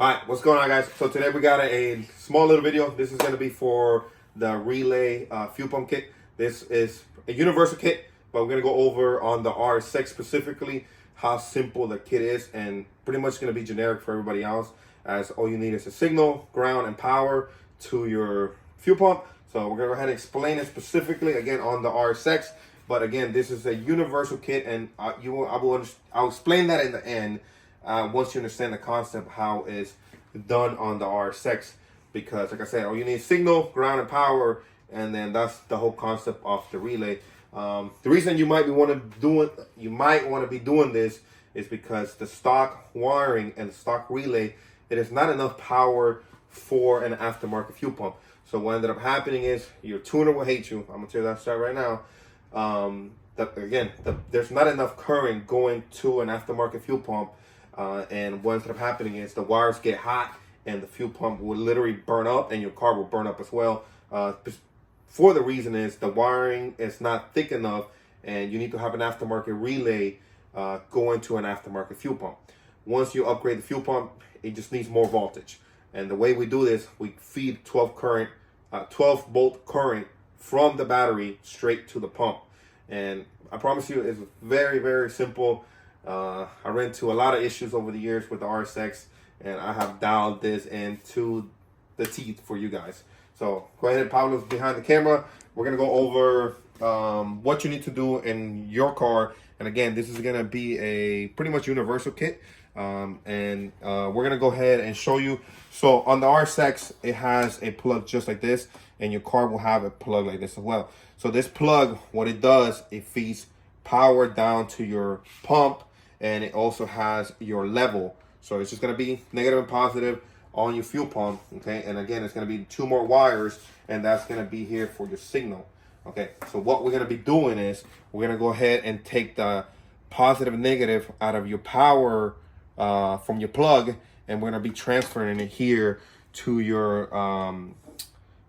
All right, what's going on, guys? So today we got a small little video. This is going to be for the relay fuel pump kit. This is a universal kit, but we're going to go over on the RS6 specifically how simple the kit is, and pretty much going to be generic for everybody else, as all you need is a signal, ground, and power to your fuel pump. So we're going to go ahead and explain it specifically again on the RS6. But again, this is a universal kit, and I'll explain that in the end. Once you understand the concept, how it's done on the RS6, because like I said, all you need is signal, ground, and power, and then that's the whole concept of the relay. The reason you might want to be doing this is because the stock wiring and the stock relay, it is not enough power for an aftermarket fuel pump. So what ended up happening is your tuner will hate you. I'm gonna tell you that straight right now. There's not enough current going to an aftermarket fuel pump. And what ends up happening is the wires get hot and the fuel pump will literally burn up, and your car will burn up as well. For the reason is the wiring is not thick enough, and you need to have an aftermarket relay going to an aftermarket fuel pump. Once you upgrade the fuel pump, it just needs more voltage. And the way we do this, we feed 12 volt current from the battery straight to the pump. And I promise you, it's very, very simple. I ran into a lot of issues over the years with the RS6, and I have dialed this into the teeth for you guys. So go ahead, Pablo's behind the camera. We're gonna go over what you need to do in your car. And again, this is gonna be a pretty much universal kit. We're gonna go ahead and show you. So on the RS6, it has a plug just like this, and your car will have a plug like this as well. So this plug, what it does, it feeds power down to your pump, and it also has your level. So it's just going to be negative and positive on your fuel pump, okay? And again, it's going to be 2 more wires, and that's going to be here for your signal, okay? So what we're going to be doing is we're going to go ahead and take the positive and negative out of your power from your plug, and we're going to be transferring it here to your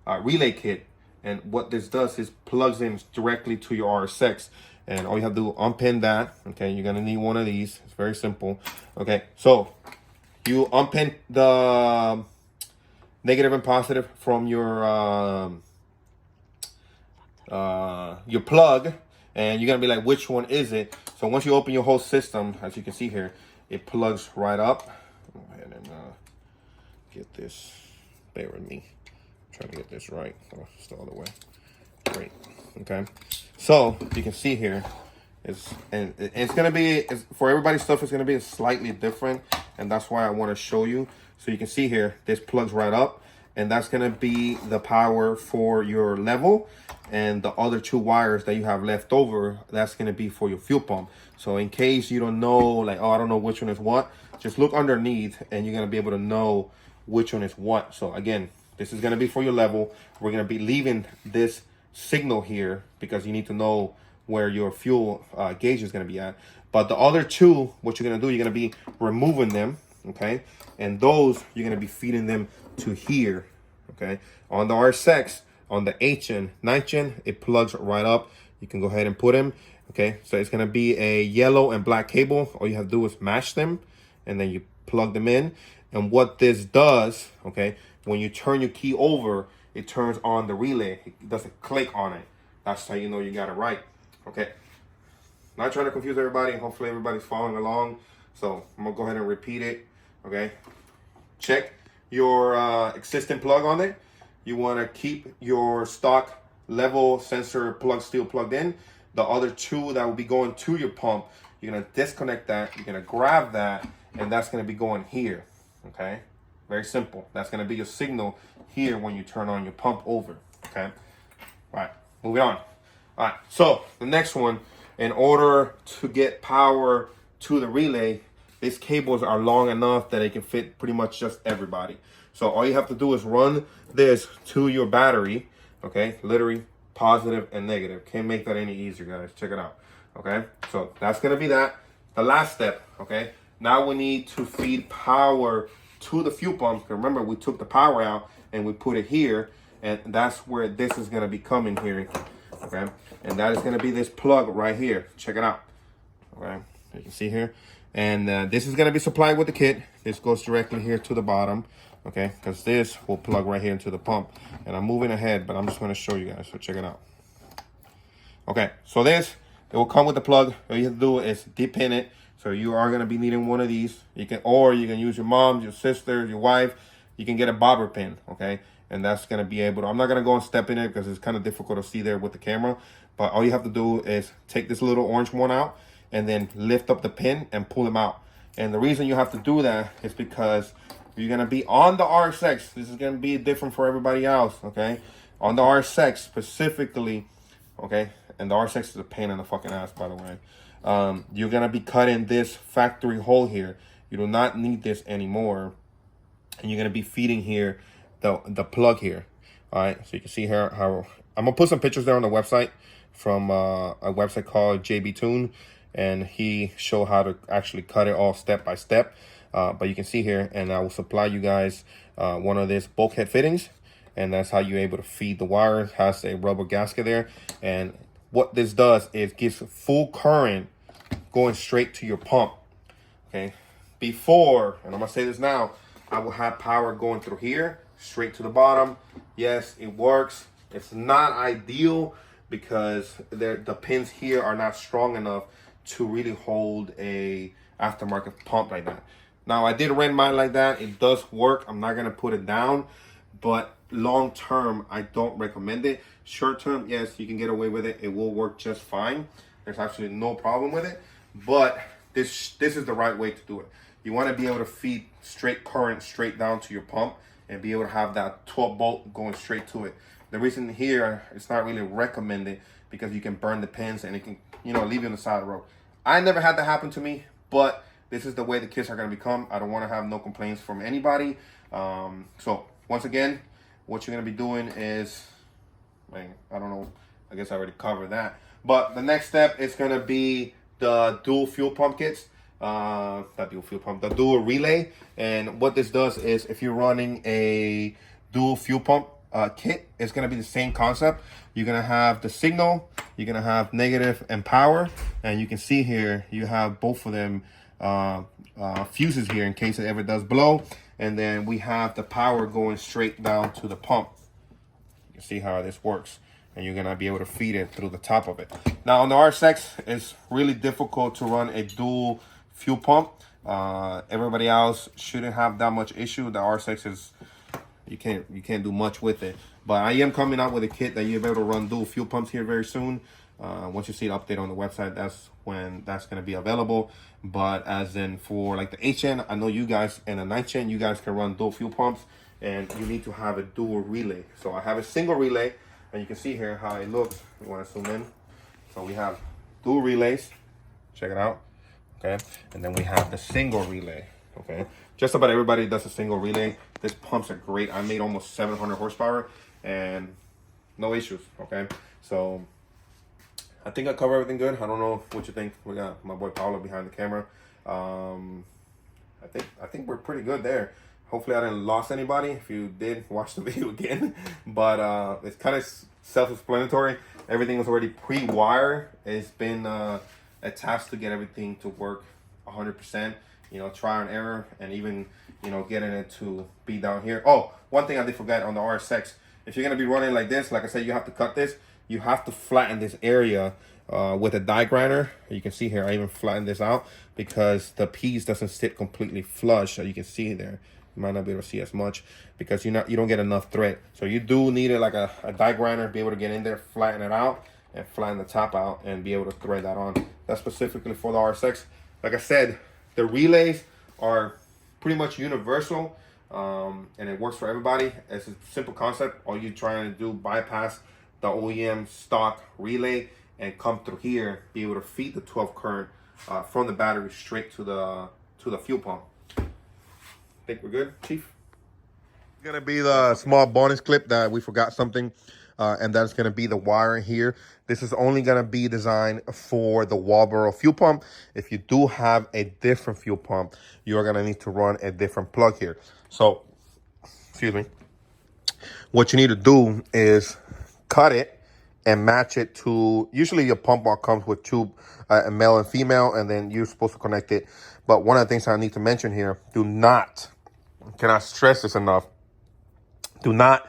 relay kit. And what this does is plugs in directly to your RS6. And all you have to do, unpin that. Okay, you're gonna need one of these. It's very simple. Okay, so you unpin the negative and positive from your plug, and you're gonna be like, which one is it? So once you open your whole system, as you can see here, it plugs right up. Go ahead and get this. Bear with me. I'm trying to get this right. Oh, it's the other way. Great. Okay. So you can see here, it's gonna be, for everybody's stuff, it's gonna be slightly different, and that's why I want to show you. So you can see here, this plugs right up, and that's gonna be the power for your level, and the other 2 wires that you have left over, that's gonna be for your fuel pump. So in case you don't know, like, oh, I don't know which one is what, just look underneath, and you're gonna be able to know which one is what. So again, this is gonna be for your level. We're gonna be leaving this signal here because you need to know where your fuel gauge is going to be at. But the other 2, what you're going to do, you're going to be removing them, okay? And those, you're going to be feeding them to here, okay? On the RS6, on the 8th gen, 9th gen, it plugs right up. You can go ahead and put them, okay? So it's going to be a yellow and black cable. All you have to do is match them, and then you plug them in. And what this does, okay, when you turn your key over, it turns on the relay. It does a click on it. That's how you know you got it right. Okay. Not trying to confuse everybody. Hopefully everybody's following along. So I'm gonna go ahead and repeat it. Okay. Check your existing plug on it. You want to keep your stock level sensor plug still plugged in. The other 2 that will be going to your pump, you're gonna disconnect that. You're gonna grab that, and that's gonna be going here. Okay. Very simple. That's going to be your signal here when you turn on your pump over, okay? All right, moving on. All right, so the next one, in order to get power to the relay, these cables are long enough that they can fit pretty much just everybody. So all you have to do is run this to your battery, okay? Literally positive and negative. Can't make that any easier, guys. Check it out, okay? So that's going to be that. The last step, okay? Now we need to feed power to the fuel pump. Remember, we took the power out and we put it here, and that's where this is going to be coming here, okay? And that is going to be this plug right here. Check it out, okay? You can see here, And this is going to be supplied with the kit. This goes directly here to the bottom, okay? Because this will plug right here into the pump. And I'm moving ahead, but I'm just going to show you guys. So check it out. Okay, so this, it will come with the plug. All you have to do is depin it. So you are going to be needing one of these. You can use your mom, your sister, your wife. You can get a bobber pin, okay? And that's going to be able to, I'm not going to go and step in it because it's kind of difficult to see there with the camera. But all you have to do is take this little orange one out and then lift up the pin and pull them out. And the reason you have to do that is because you're going to be on the RSX. This is going to be different for everybody else, okay? On the RSX specifically, okay? And the RSX is a pain in the fucking ass, by the way. You're going to be cutting this factory hole here. You do not need this anymore. And you're going to be feeding here the plug here. All right, so you can see here how I'm going to put some pictures there on the website from a website called JB Tune. And he showed how to actually cut it all step by step. But you can see here, and I will supply you guys one of these bulkhead fittings. And that's how you're able to feed the wire. It has a rubber gasket there. And what this does is gives full current going straight to your pump, okay? Before, and I'm gonna say this now, I will have power going through here, straight to the bottom. Yes, it works. It's not ideal because the pins here are not strong enough to really hold a aftermarket pump like that. Now, I did rent mine like that. It does work. I'm not gonna put it down, but long term, I don't recommend it. Short term, yes, you can get away with it. It will work just fine. There's actually no problem with it. But this is the right way to do it. You want to be able to feed straight current straight down to your pump and be able to have that 12 volt going straight to it. The reason here it's not really recommended because you can burn the pins and it can, leave you on the side of the road. I never had that happen to me, but this is the way the kits are going to become. I don't want to have no complaints from anybody. So once again, what you're going to be doing is, I don't know, I guess I already covered that. But the next step is going to be the dual fuel pump kits. Not dual fuel pump, the dual relay. And what this does is if you're running a dual fuel pump kit, it's going to be the same concept. You're going to have the signal, you're going to have negative and power. And you can see here, you have both of them fuses here in case it ever does blow. And then we have the power going straight down to the pump. You can see how this works. And you're going to be able to feed it through the top of it. Now, on the RSX, it's really difficult to run a dual fuel pump. Everybody else shouldn't have that much issue. The RSX is, you can't do much with it. But I am coming out with a kit that you'll be able to run dual fuel pumps here very soon. Once you see the update on the website, that's when that's going to be available. But as in for like the 8th-gen, I know you guys, and the 9th-gen, you guys can run dual fuel pumps. And you need to have a dual relay. So I have a single relay. And you can see here how it looks. You want to zoom in. So we have dual relays. Check it out. Okay. And then we have the single relay. Okay. Just about everybody does a single relay. This pumps are great. I made almost 700 horsepower and no issues. Okay. So I think I covered everything good. I don't know what you think. We got my boy Paolo behind the camera. I think we're pretty good there. Hopefully I didn't lost anybody. If you did, watch the video again. But it's kind of self-explanatory. Everything was already pre-wired. It's been a task to get everything to work 100%. Trial and error, and even getting it to be down here. Oh, one thing I did forget on the RSX. If you're gonna be running like this, like I said, you have to cut this. You have to flatten this area with a die grinder. You can see here, I even flattened this out because the piece doesn't sit completely flush. So you can see there. You might not be able to see as much because you don't get enough thread. So you do need it like a die grinder, be able to get in there, flatten it out, and flatten the top out and be able to thread that on. That's specifically for the RSX. Like I said, the relays are pretty much universal, and it works for everybody. It's a simple concept. All you're trying to do, bypass the OEM stock relay and come through here, be able to feed the 12 current from the battery straight to the fuel pump. Think we're good, Chief? It's gonna be the small bonus clip that we forgot something, and that's gonna be the wiring here. This is only gonna be designed for the Walboro fuel pump. If you do have a different fuel pump, you're gonna need to run a different plug here. So, excuse me. What you need to do is cut it and match it to, usually your pump bar comes with two, a male and female, and then you're supposed to connect it But one of the things I need to mention here, cannot stress this enough, do not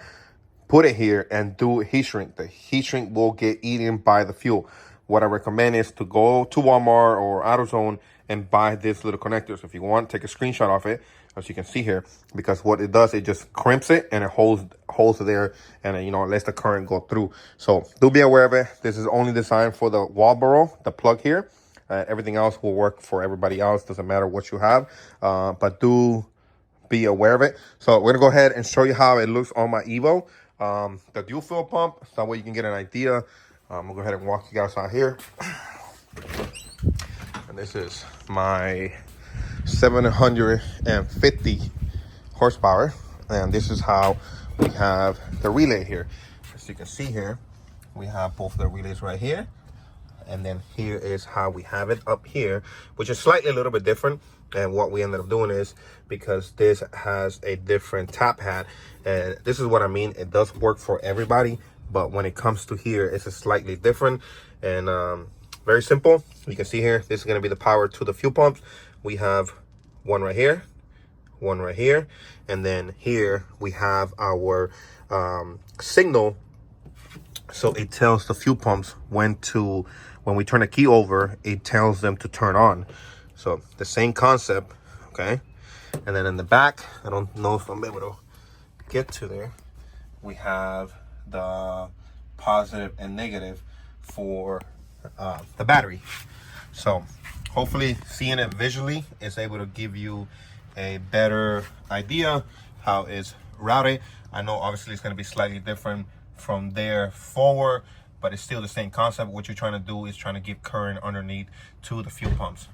put it here and do heat shrink. The heat shrink will get eaten by the fuel. What I recommend is to go to Walmart or AutoZone and buy this little connector. So if you want, take a screenshot of it, as you can see here, because what it does, it just crimps it and it holds it there, and it lets the current go through. So do be aware of it. This is only designed for the wall burrow, the plug here. Everything else will work for everybody else. Doesn't matter what you have, but do be aware of it. So we're gonna go ahead and show you how it looks on my Evo, the dual fuel pump, so that way you can get an idea. We'll go ahead and walk you guys out here. And this is my 750 horsepower, and this is how we have the relay here. As you can see here, we have both the relays right here, and then here is how we have it up here, which is slightly a little bit different. And what we ended up doing is, because this has a different top hat, and this is what I mean, it does work for everybody, but when it comes to here, it's a slightly different. And very simple. You can see here, this is going to be the power to the fuel pumps. We have one right here, and then here we have our signal. So it tells the fuel pumps when we turn the key over, it tells them to turn on. So the same concept, okay? And then in the back, I don't know if I'm able to get to there, we have the positive and negative for the battery. So hopefully seeing it visually is able to give you a better idea how it's routed. I know obviously it's going to be slightly different from there forward, but it's still the same concept. What you're trying to do is trying to give current underneath to the fuel pumps.